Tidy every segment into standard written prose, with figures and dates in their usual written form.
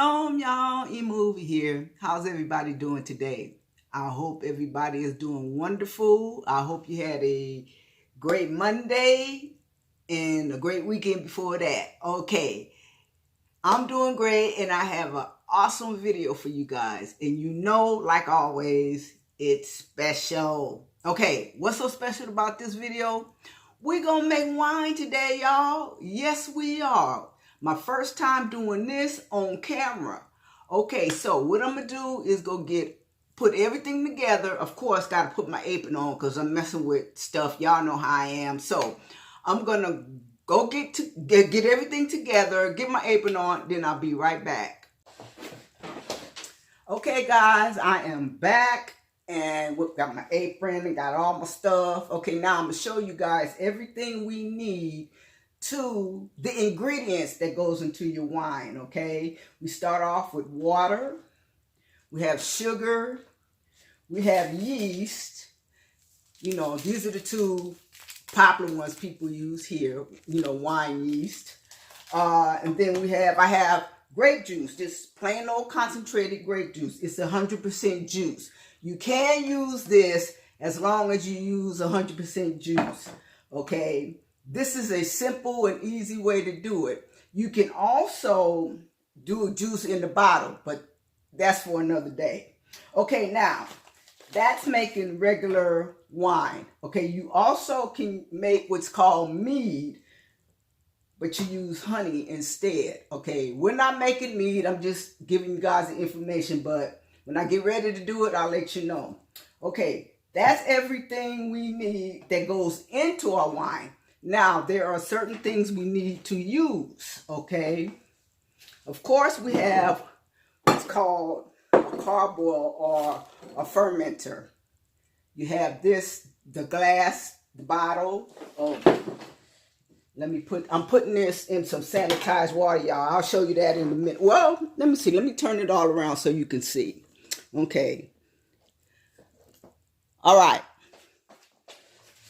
Shalom, y'all. E-Movie here. How's everybody doing today? I hope everybody is doing wonderful. I hope you had a great Monday and a great weekend before that. Okay, I'm doing great and I have an awesome video for you guys. And you know, like always, it's special. Okay, what's so special about this video? We're gonna make wine today, y'all. Yes, we are. My first time doing this on camera. Okay, so what I'm gonna do is put everything together. Of course, gotta put my apron on because I'm messing with stuff. Y'all know how I am. So I'm gonna go get everything together, get my apron on, then I'll be right back. Okay, guys, I am back and got my apron and got all my stuff. Okay, now I'm gonna show you guys everything we need to the ingredients that goes into your wine. Okay, we start off with water, we have sugar, we have yeast. You know, these are the two popular ones people use here, you know, wine yeast. And then I have grape juice, just plain old concentrated grape juice. It's 100% juice. You can use this as long as you use 100% juice. Okay, this is a simple and easy way to do it. You can also do a juice in the bottle, but that's for another day. Okay, now that's making regular wine. Okay, you also can make what's called mead, but you use honey instead. Okay, we're not making mead. I'm just giving you guys the information, but when I get ready to do it, I'll let you know. Okay, that's everything we need that goes into our wine. Now, there are certain things we need to use, okay? Of course, we have what's called a carboil or a fermenter. You have this, the glass, the bottle. Oh, I'm putting this in some sanitized water, y'all. I'll show you that in a minute. Well, let me see. Let me turn it all around so you can see. Okay. All right.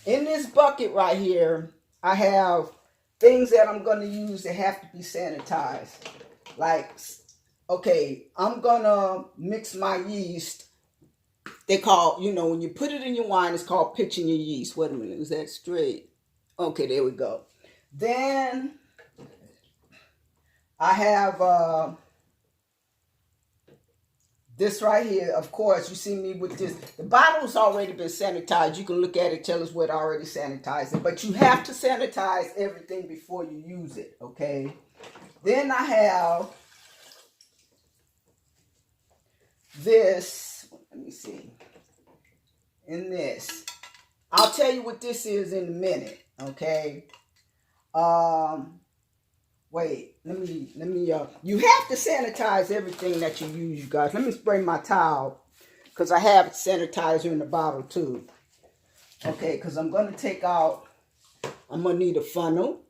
In this bucket right here, I have things that I'm going to use that have to be sanitized. Like, okay, I'm going to mix my yeast. They call, you know, when you put it in your wine, it's called pitching your yeast. Wait a minute, is that straight? Okay, there we go. Then I have this right here. Of course, you see me with this. The bottle's already been sanitized. You can look at it, tell us what already sanitized it. But you have to sanitize everything before you use it, okay? Then I have this. Let me see. In this. I'll tell you what this is in a minute, okay? Wait, let me, you have to sanitize everything that you use, you guys. Let me spray my towel, because I have sanitizer in the bottle too. Okay, because I'm going to take out, I'm going to need a funnel.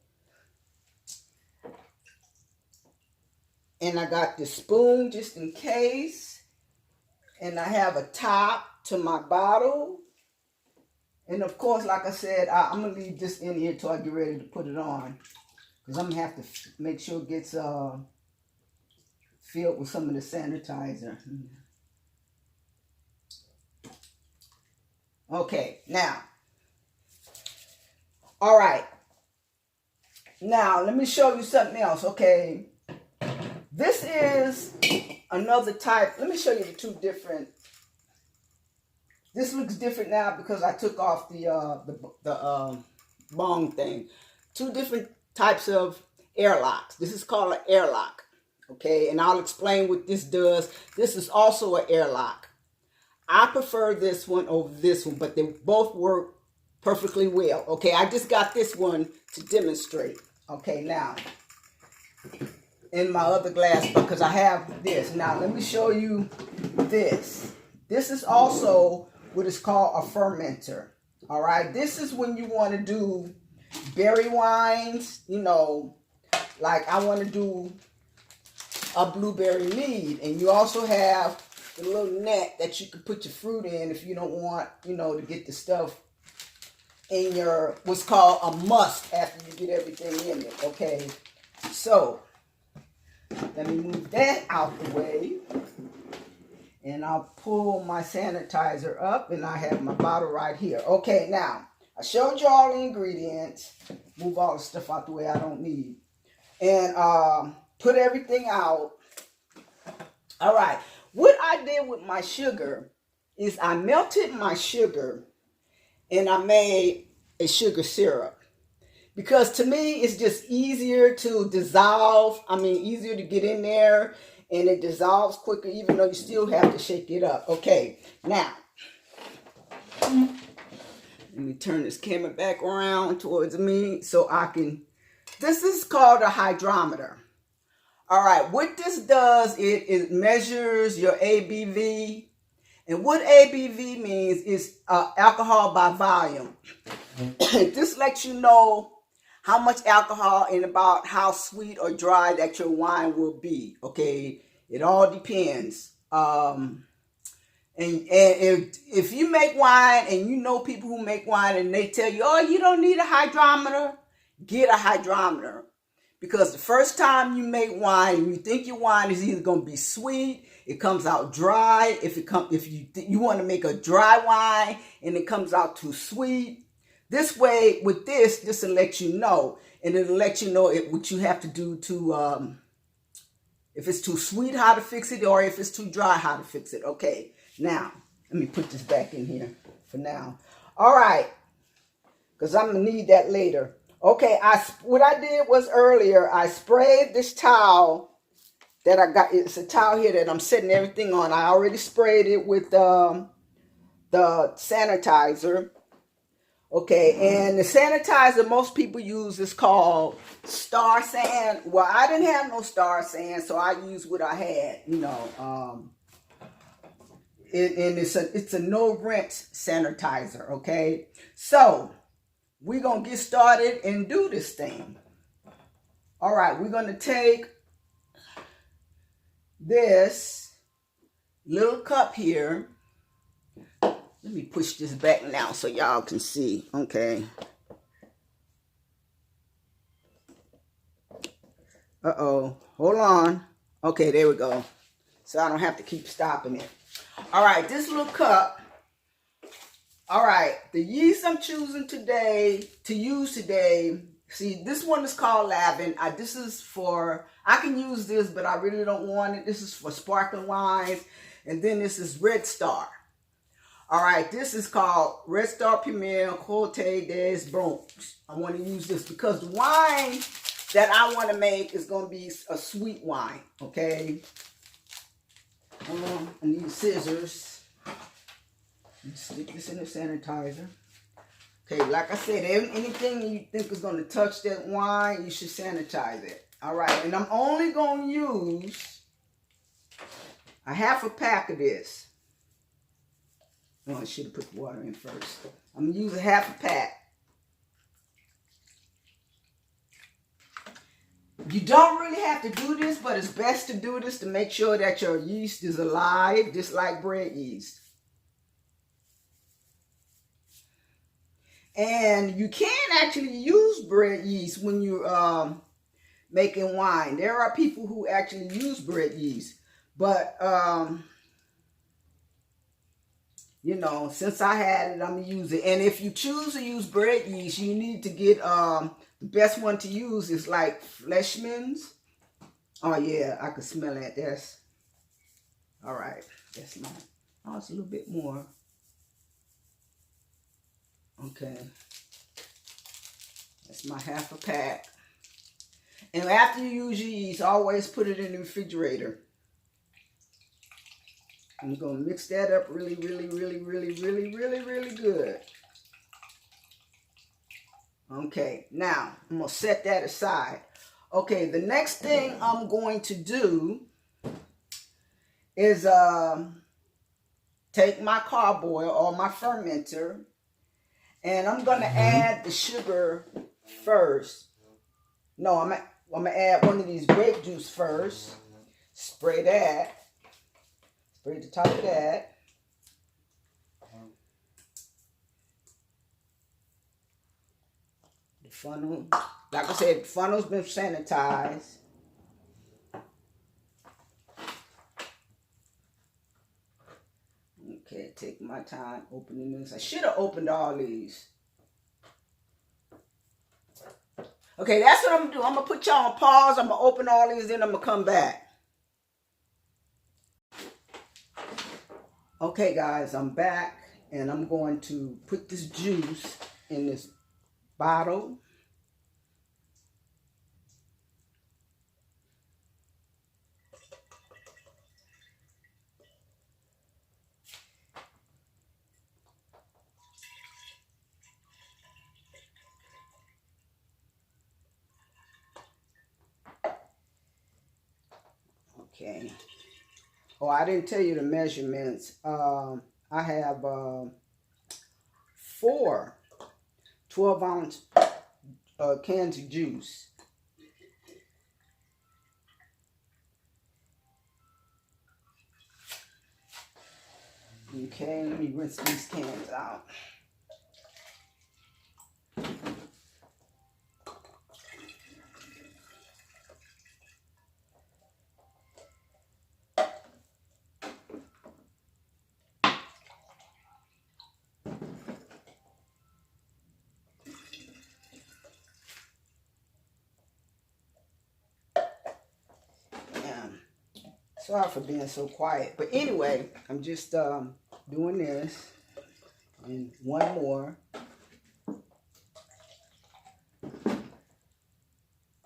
And I got this spoon just in case. And I have a top to my bottle. And of course, like I said, I'm going to leave this in here till I get ready to put it on. Because I'm going to have to make sure it gets filled with some of the sanitizer. Okay, now. All right. Now, let me show you something else, okay? This is another type. Let me show you the two different. This looks different now because I took off the bong thing. Two different types of airlocks. This is called an airlock, okay? And I'll explain what this does. This is also an airlock. I prefer this one over this one, but they both work perfectly well, okay? I just got this one to demonstrate. Okay, now, in my other glass, because I have this. Now, let me show you this. This is also what is called a fermenter, all right? This is when you want to do berry wines, you know, like I want to do a blueberry mead. And you also have the little net that you can put your fruit in if you don't want, you know, to get the stuff in your, what's called a must after you get everything in it, okay? So, Let me move that out the way. And I'll pull my sanitizer up, and I have my bottle right here. Okay, now, I showed you all the ingredients. Move all the stuff out the way I don't need. And put everything out. All right. What I did with my sugar is I melted my sugar and I made a sugar syrup. Because to me, it's just easier to dissolve. I mean, easier to get in there, and it dissolves quicker, even though you still have to shake it up. Okay, now, let me turn this camera back around towards me so I can, this is called a hydrometer. All right, what this does, it measures your ABV. And what ABV means is alcohol by volume. This lets you know how much alcohol and about how sweet or dry that your wine will be. Okay, it all depends. And if you make wine and you know people who make wine and they tell you, oh, you don't need a hydrometer, get a hydrometer. Because the first time you make wine, you think your wine is either going to be sweet, it comes out dry. If you want to make a dry wine and it comes out too sweet, this way with this will let you know, and it'll let you know what you have to do to if it's too sweet, how to fix it, or if it's too dry, how to fix it. Okay, now let me put this back in here for now. All right, because I'm gonna need that later. Okay, what I did was earlier, I sprayed this towel that I got. It's a towel here that I'm setting everything on. I already sprayed it with the sanitizer. Okay, and the sanitizer most people use is called Star San. Well, I didn't have no Star San, so I used what I had, you know. And it's a no rinse sanitizer. Okay, so we're gonna get started and do this thing. All right, we're gonna take this little cup here. Let me push this back now so y'all can see. Okay. Uh-oh. Hold on. Okay, there we go. So I don't have to keep stopping it. All right, this little cup. All right, the yeast I'm choosing today, to use today. See, this one is called Lavin. This is for, I can use this, but I really don't want it. This is for sparkling wines. And then this is Red Star. All right, this is called Red Star Premier Cote des Bronx. I want to use this because the wine that I want to make is going to be a sweet wine, okay? I need scissors. Stick this in the sanitizer. Okay, like I said, anything you think is going to touch that wine, you should sanitize it. All right, and I'm only going to use a half a pack of this. Oh, I should have put the water in first. I'm going to use a half a pack. You don't really have to do this, but it's best to do this to make sure that your yeast is alive, just like bread yeast. And you can actually use bread yeast when you're making wine. There are people who actually use bread yeast. But you know, since I had it, I'm going to use it. And if you choose to use bread yeast, you need to get, the best one to use is like Fleischmann's. Oh, yeah, I can smell that. That's, all right. That's mine. Oh, it's a little bit more. Okay. That's my half a pack. And after you use your yeast, always put it in the refrigerator. I'm going to mix that up really, really, really, really, really, really, really good. Okay, now I'm going to set that aside. Okay, the next thing I'm going to do is take my carboy or my fermenter, and I'm going to add the sugar first. No, I'm going to add one of these grape juice first. Spray that. Spray the top of that. The funnel, like I said, the funnel's been sanitized. Okay, take my time opening this. I should have opened all these. Okay, that's what I'm gonna do. I'm gonna put y'all on pause. I'm gonna open all these, then I'm gonna come back. Okay, guys, I'm back, and I'm going to put this juice in this bottle. Okay. Oh, I didn't tell you the measurements. I have 4 12-ounce cans of juice. Okay, let me rinse these cans out. Sorry for being so quiet. But anyway, I'm just doing this. And one more.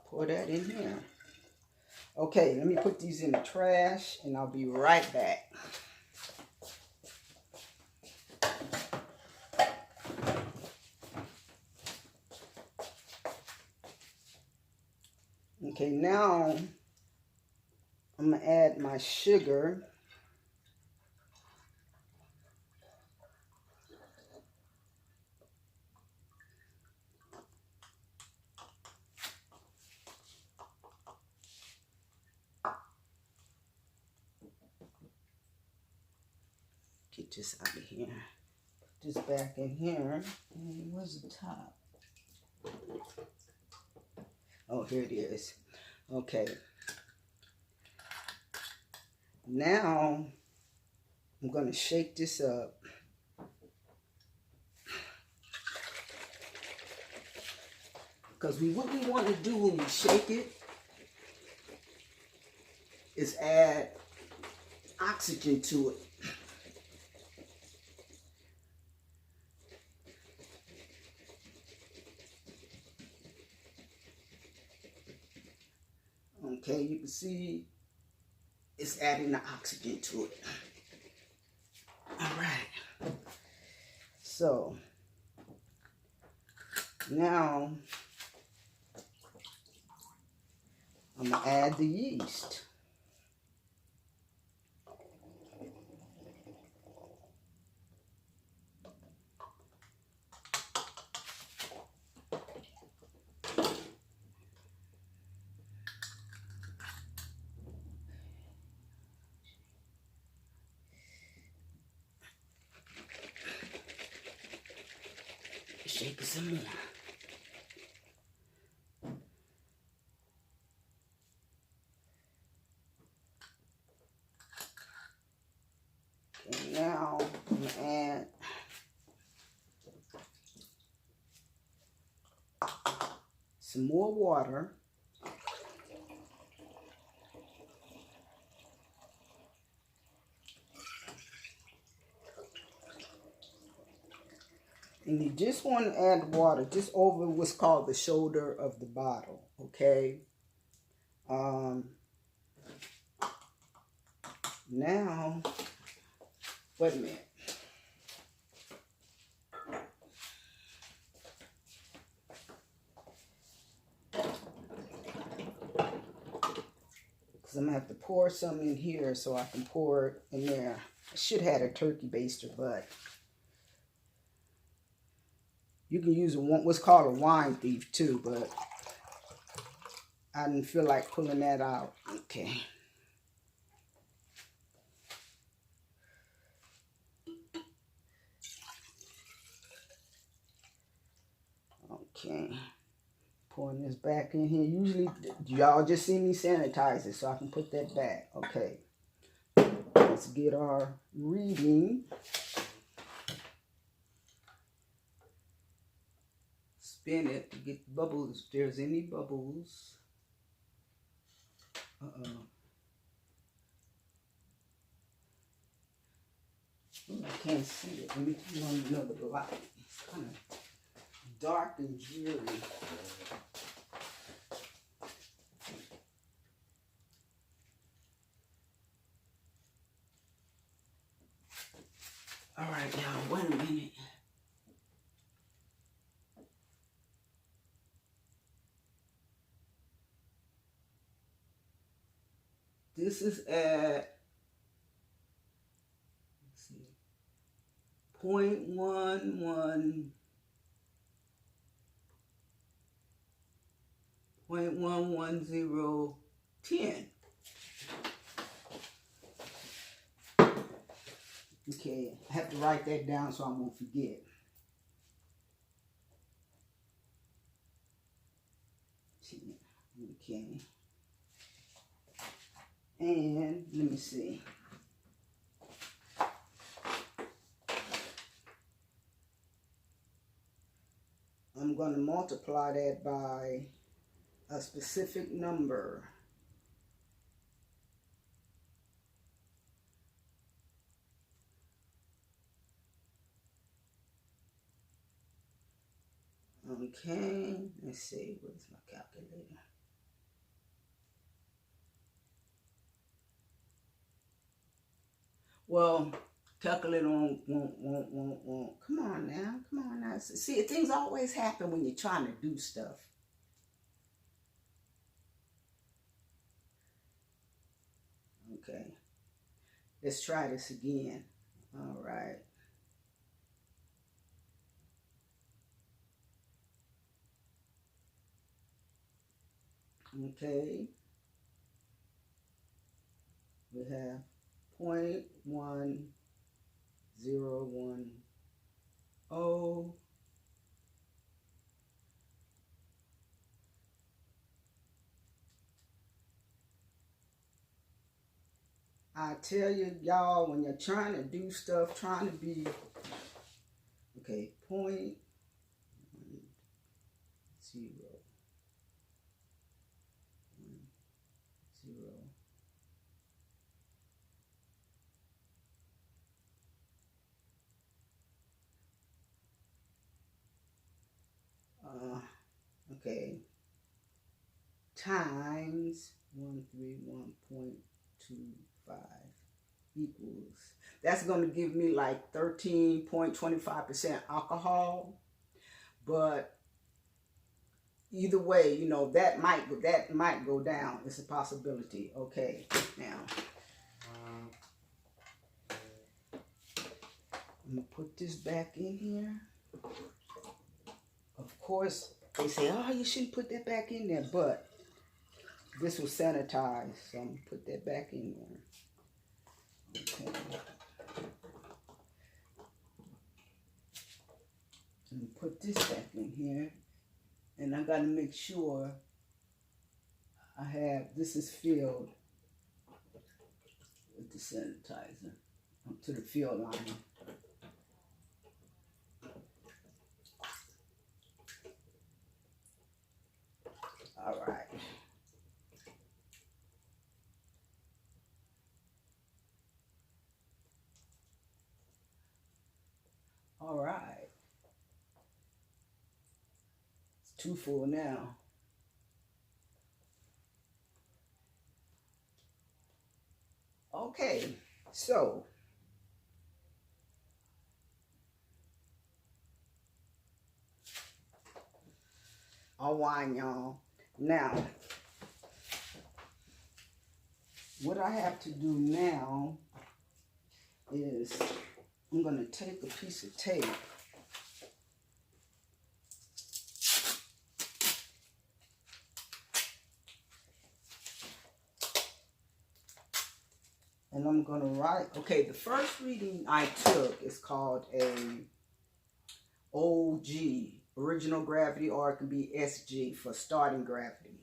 Pour that in here. Okay, let me put these in the trash and I'll be right back. Okay, now I'm going to add my sugar. Get this out of here. Put this back in here. And where's the top? Oh, here it is. Okay. Now I'm going to shake this up. Because what we want to do when we shake it is add oxygen to it. Okay, you can see it's adding the oxygen to it. All right. So now I'm going to add the yeast. Shake it some more. Okay, now I'm going to add some more water. And you just want to add water just over what's called the shoulder of the bottle, okay? Now, wait a minute. Because I'm going to have to pour some in here so I can pour it in there. I should have had a turkey baster, but you can use what's called a wine thief too, but I didn't feel like pulling that out. Okay. Okay. Pouring this back in here. Usually, y'all just see me sanitize it so I can put that back. Okay. Let's get our reading. spin it to get bubbles. If there's any bubbles. Uh-oh. Oh, I can't see it. Let me turn on another light. It's kind of dark and dreary. All right, y'all, wait a minute. This is at, let's see, 0.10. Okay, I have to write that down so I won't forget. Okay. And let me see. I'm going to multiply that by a specific number. Okay, let's see, where's my calculator? Well, calculator won't. Come on now. See, things always happen when you're trying to do stuff. Okay, let's try this again. All right. Okay, we have 0.1010. I tell you, y'all, when you're trying to do stuff, trying to be, okay, 0.10. Okay, times 131.25 equals, that's going to give me like 13.25% alcohol. But either way, you know, that might go down. It's a possibility. Okay, now I'm gonna put this back in here. Of course, they say, oh, you shouldn't put that back in there, but this was sanitized, so I'm gonna put that back in there. Okay. I'm gonna put this back in here, and I gotta make sure I have, this is filled with the sanitizer up to the fill line. All right. All right. It's too full now. Okay, so I'll wine, y'all. Now, what I have to do now is I'm going to take a piece of tape and I'm going to write, okay, the first reading I took is called a OG, original gravity, or it could be SG for starting gravity.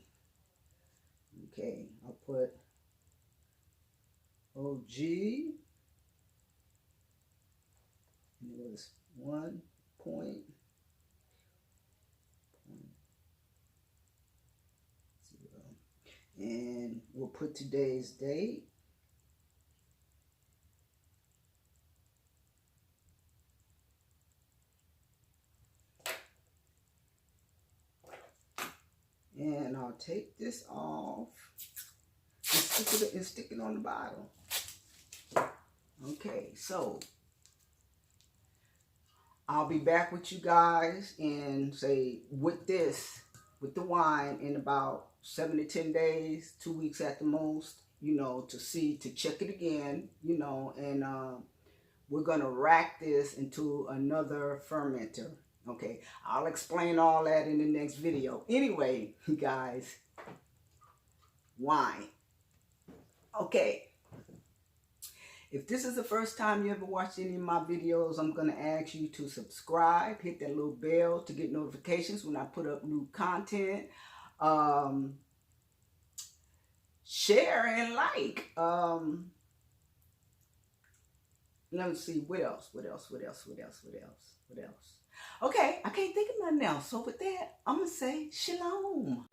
Okay, I'll put OG, and it was 1.10. And we'll put today's date. And I'll take this off and stick it on the bottom. Okay, so I'll be back with you guys and say with the wine in about 7 to 10 days, 2 weeks at the most, you know, to check it again, you know, and we're gonna rack this into another fermenter. Okay, I'll explain all that in the next video. Anyway, you guys, wine. Okay. If this is the first time you ever watched any of my videos, I'm going to ask you to subscribe, hit that little bell to get notifications when I put up new content. Share and like. Let me see, what else? Okay, I can't think of nothing else. So with that, I'm going to say shalom.